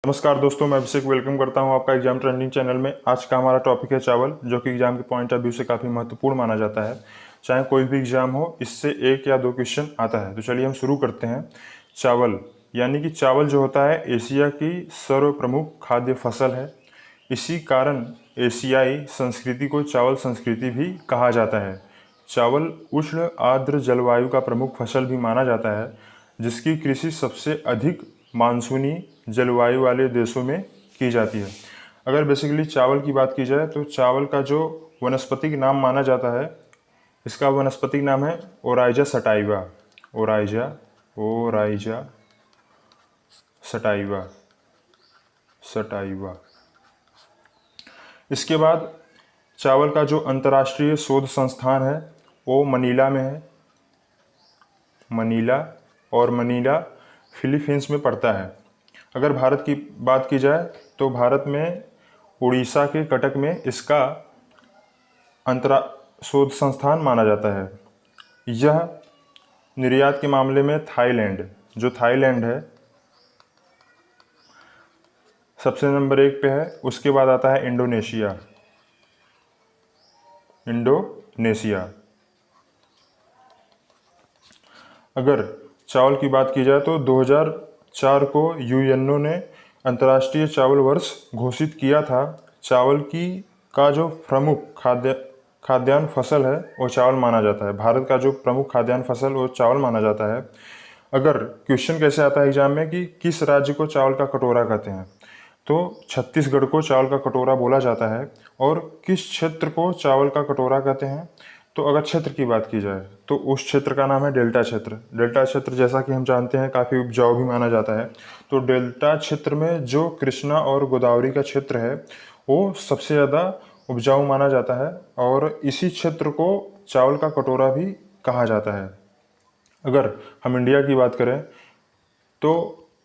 नमस्कार दोस्तों, मैं अभिषेक वेलकम करता हूं आपका एग्जाम ट्रेंडिंग चैनल में। आज का हमारा टॉपिक है चावल, जो कि एग्जाम के पॉइंट ऑफ व्यू से काफ़ी महत्वपूर्ण माना जाता है। चाहे कोई भी एग्जाम हो, इससे एक या दो क्वेश्चन आता है। तो चलिए हम शुरू करते हैं। चावल यानी कि चावल जो होता है एशिया की सर्व प्रमुख खाद्य फसल है। इसी कारण एशियाई संस्कृति को चावल संस्कृति भी कहा जाता है। चावल उष्ण आर्द्र जलवायु का प्रमुख फसल भी माना जाता है, जिसकी कृषि सबसे अधिक मानसूनी जलवायु वाले देशों में की जाती है। अगर बेसिकली चावल की बात की जाए तो चावल का जो वनस्पतिक नाम माना जाता है, इसका वनस्पतिक नाम है Oryza sativa. Oryza Oryza sativa sativa. इसके बाद चावल का जो अंतर्राष्ट्रीय शोध संस्थान है वो मनीला में है। मनीला, और मनीला फिलीपींस में पड़ता है। अगर भारत की बात की जाए तो भारत में उड़ीसा के कटक में इसका अंतरा शोध संस्थान माना जाता है। यह निर्यात के मामले में थाईलैंड है सबसे नंबर 1 पे है। उसके बाद आता है इंडोनेशिया। अगर चावल की बात की जाए तो 2004 को यूएनओ ने अंतर्राष्ट्रीय चावल वर्ष घोषित किया था। चावल की का जो प्रमुख खाद्यान्न फसल है वो चावल माना जाता है। भारत का जो प्रमुख खाद्यान्न फसल वो चावल माना जाता है। अगर क्वेश्चन कैसे आता है एग्जाम में कि किस राज्य को चावल का कटोरा कहते हैं, तो छत्तीसगढ़ को चावल का कटोरा बोला जाता है। और किस क्षेत्र को चावल का कटोरा कहते हैं, तो अगर क्षेत्र की बात की जाए तो उस क्षेत्र का नाम है डेल्टा क्षेत्र। डेल्टा क्षेत्र जैसा कि हम जानते हैं काफ़ी उपजाऊ भी माना जाता है। तो डेल्टा क्षेत्र में जो कृष्णा और गोदावरी का क्षेत्र है वो सबसे ज़्यादा उपजाऊ माना जाता है, और इसी क्षेत्र को चावल का कटोरा भी कहा जाता है। अगर हम इंडिया की बात करें तो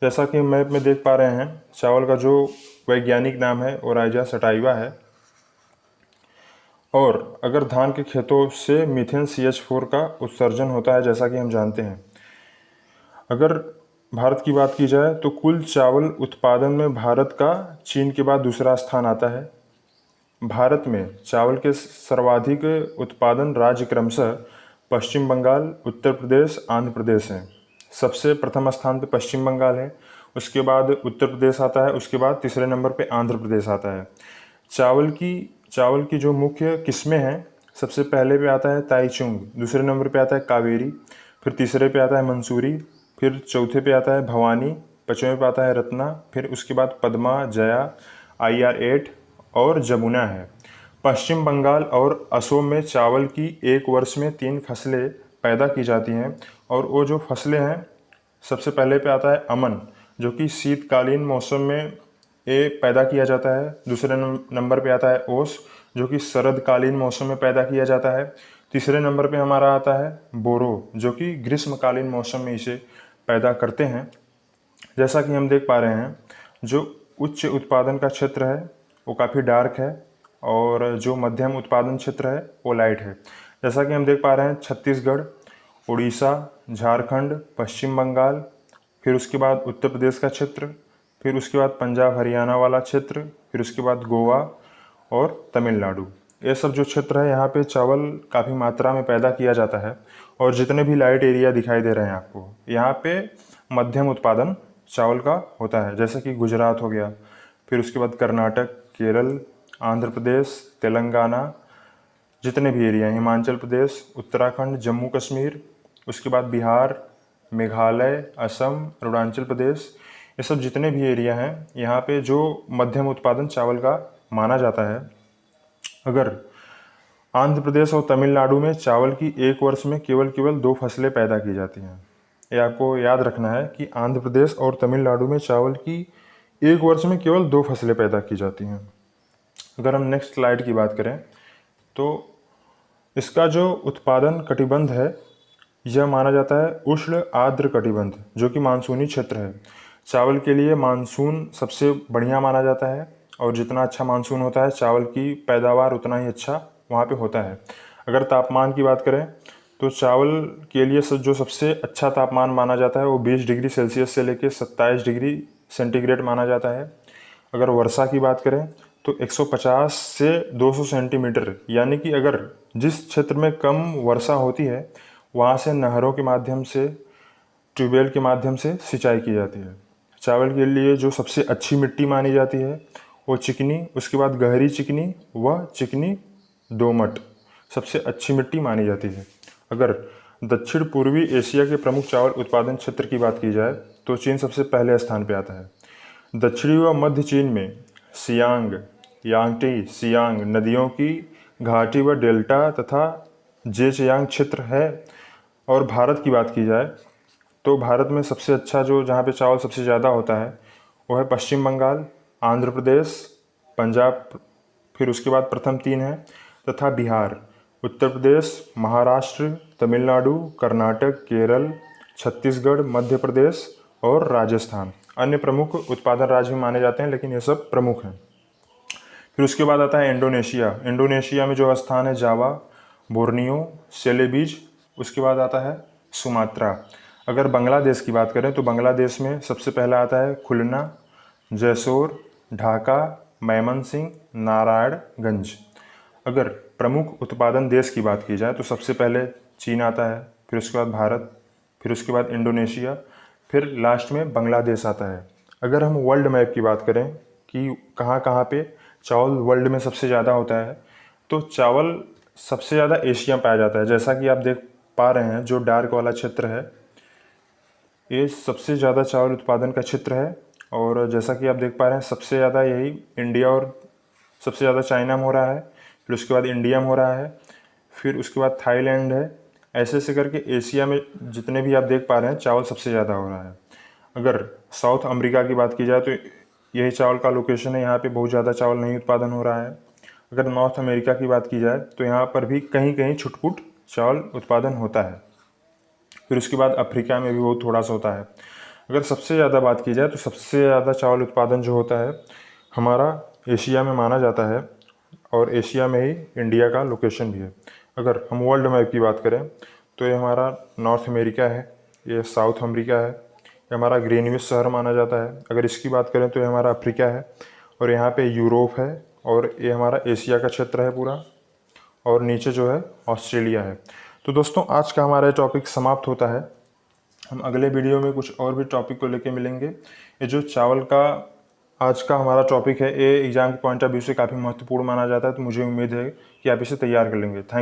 जैसा कि मैप में देख पा रहे हैं, चावल का जो वैज्ञानिक नाम है ओराइजा सटाइवा है। और अगर धान के खेतों से मीथेन CH4 का उत्सर्जन होता है, जैसा कि हम जानते हैं। अगर भारत की बात की जाए तो कुल चावल उत्पादन में भारत का चीन के बाद दूसरा स्थान आता है। भारत में चावल के सर्वाधिक उत्पादन राज्य क्रमशः पश्चिम बंगाल, उत्तर प्रदेश, आंध्र प्रदेश हैं। सबसे प्रथम स्थान पे पश्चिम बंगाल है, उसके बाद उत्तर प्रदेश आता है, उसके बाद तीसरे नंबर पे आंध्र प्रदेश आता है। चावल की जो मुख्य किस्में हैं, सबसे पहले पे आता है ताईचुंग, दूसरे नंबर पे आता है कावेरी, फिर तीसरे पे आता है मंसूरी, फिर चौथे पे आता है भवानी, पाँचवें पे आता है रत्ना, फिर उसके बाद पद्मा, जया, IR8 और जमुना है। पश्चिम बंगाल और असम में चावल की एक वर्ष में 3 फसलें पैदा की जाती हैं। और वो जो फसलें हैं, सबसे पहले पे आता है अमन, जो कि शीतकालीन मौसम में ये पैदा किया जाता है। दूसरे नंबर पे आता है ओस, जो कि शरदकालीन मौसम में पैदा किया जाता है। तीसरे नंबर पे हमारा आता है बोरो, जो कि ग्रीष्मकालीन मौसम में इसे पैदा करते हैं। जैसा कि हम देख पा रहे हैं, जो उच्च उत्पादन का क्षेत्र है वो काफ़ी डार्क है, और जो मध्यम उत्पादन क्षेत्र है वो लाइट है। जैसा कि हम देख पा रहे हैं, छत्तीसगढ़, उड़ीसा, झारखंड, पश्चिम बंगाल, फिर उसके बाद उत्तर प्रदेश का क्षेत्र, फिर उसके बाद पंजाब हरियाणा वाला क्षेत्र, फिर उसके बाद गोवा और तमिलनाडु। ये सब जो क्षेत्र है यहाँ पे चावल काफ़ी मात्रा में पैदा किया जाता है। और जितने भी लाइट एरिया दिखाई दे रहे हैं आपको, यहाँ पे मध्यम उत्पादन चावल का होता है। जैसे कि गुजरात हो गया, फिर उसके बाद कर्नाटक, केरल, आंध्र प्रदेश, तेलंगाना, जितने भी एरिया हैं, हिमाचल प्रदेश, उत्तराखंड, जम्मू कश्मीर, उसके बाद बिहार, मेघालय, असम, अरुणाचल प्रदेश, ये सब जितने भी एरिया हैं यहाँ पे जो मध्यम उत्पादन चावल का माना जाता है। अगर आंध्र प्रदेश और तमिलनाडु में चावल की एक वर्ष में केवल 2 फसलें पैदा की जाती हैं। ये आपको याद रखना है कि आंध्र प्रदेश और तमिलनाडु में चावल की एक वर्ष में केवल 2 फसलें पैदा की जाती हैं। अगर हम नेक्स्ट स्लाइड की बात करें तो इसका जो उत्पादन कटिबंध है यह माना जाता है उष्ण आर्द्र कटिबंध, जो कि मानसूनी क्षेत्र है। चावल के लिए मानसून सबसे बढ़िया माना जाता है, और जितना अच्छा मानसून होता है चावल की पैदावार उतना ही अच्छा वहाँ पे होता है। अगर तापमान की बात करें तो चावल के लिए जो सबसे अच्छा तापमान माना जाता है वो 20 डिग्री सेल्सियस से लेकर 27 डिग्री सेंटीग्रेड माना जाता है। अगर वर्षा की बात करें तो 150 से 200 सेंटीमीटर, यानी कि अगर जिस क्षेत्र में कम वर्षा होती है वहाँ से नहरों के माध्यम से, ट्यूबवेल के माध्यम से सिंचाई की जाती है। चावल के लिए जो सबसे अच्छी मिट्टी मानी जाती है वो चिकनी, उसके बाद गहरी चिकनी व चिकनी दोमट सबसे अच्छी मिट्टी मानी जाती है। अगर दक्षिण पूर्वी एशिया के प्रमुख चावल उत्पादन क्षेत्र की बात की जाए तो चीन सबसे पहले स्थान पर आता है। दक्षिणी व मध्य चीन में सियांग, यांगटी, सियांग नदियों की घाटी व डेल्टा तथा जेचियांग क्षेत्र है। और भारत की बात की जाए तो भारत में सबसे अच्छा जो जहाँ पे चावल सबसे ज़्यादा होता है वो है पश्चिम बंगाल, आंध्र प्रदेश, पंजाब, फिर उसके बाद प्रथम 3 है, तथा बिहार, उत्तर प्रदेश, महाराष्ट्र, तमिलनाडु, कर्नाटक, केरल, छत्तीसगढ़, मध्य प्रदेश और राजस्थान अन्य प्रमुख उत्पादन राज्य माने जाते हैं, लेकिन ये सब प्रमुख हैं। फिर उसके बाद आता है इंडोनेशिया। इंडोनेशिया में जो स्थान है जावा, बोर्नियो, सेलेबीज, उसके बाद आता है सुमात्रा। अगर बांग्लादेश की बात करें तो बांग्लादेश में सबसे पहला आता है खुलना, जैसोर, ढाका, मैमनसिंह, नारायणगंज। अगर प्रमुख उत्पादन देश की बात की जाए तो सबसे पहले चीन आता है, फिर उसके बाद भारत, फिर उसके बाद इंडोनेशिया, फिर लास्ट में बांग्लादेश आता है। अगर हम वर्ल्ड मैप की बात करें कि कहाँ कहाँ पे चावल वर्ल्ड में सबसे ज़्यादा होता है, तो चावल सबसे ज़्यादा एशिया में पाया जाता है। जैसा कि आप देख पा रहे हैं, जो डार्क वाला क्षेत्र है ये सबसे ज़्यादा चावल उत्पादन का क्षेत्र है। और जैसा कि आप देख पा रहे हैं सबसे ज़्यादा यही इंडिया और सबसे ज़्यादा चाइना में हो रहा है, फिर उसके बाद इंडिया में हो रहा है, फिर उसके बाद थाईलैंड है। ऐसे ऐसे करके एशिया में जितने भी आप देख पा रहे हैं चावल सबसे ज़्यादा हो रहा है। अगर साउथ अमेरिका की बात की जाए तो यही चावल का लोकेशन है, यहाँ पे बहुत ज़्यादा चावल नहीं उत्पादन हो रहा है। अगर नॉर्थ अमेरिका की बात की जाए तो यहाँ पर भी कहीं कहीं छुटपुट चावल उत्पादन होता है। फिर उसके बाद अफ्रीका में भी बहुत थोड़ा सा होता है। अगर सबसे ज़्यादा बात की जाए तो सबसे ज़्यादा चावल उत्पादन जो होता है हमारा एशिया में माना जाता है, और एशिया में ही इंडिया का लोकेशन भी है। अगर हम वर्ल्ड मैप की बात करें तो ये हमारा नॉर्थ अमेरिका है, ये साउथ अमेरिका है, ये हमारा ग्रीनविच शहर माना जाता है। अगर इसकी बात करें तो ये हमारा अफ्रीका है, और यहाँ पे यूरोप है, और ये हमारा एशिया का क्षेत्र है पूरा, और नीचे जो है ऑस्ट्रेलिया है। तो दोस्तों आज का हमारा टॉपिक समाप्त होता है। हम अगले वीडियो में कुछ और भी टॉपिक को लेके मिलेंगे। ये जो चावल का आज का हमारा टॉपिक है ये एग्जाम के पॉइंट ऑफ व्यू से काफ़ी महत्वपूर्ण माना जाता है, तो मुझे उम्मीद है कि आप इसे तैयार कर लेंगे। थैंक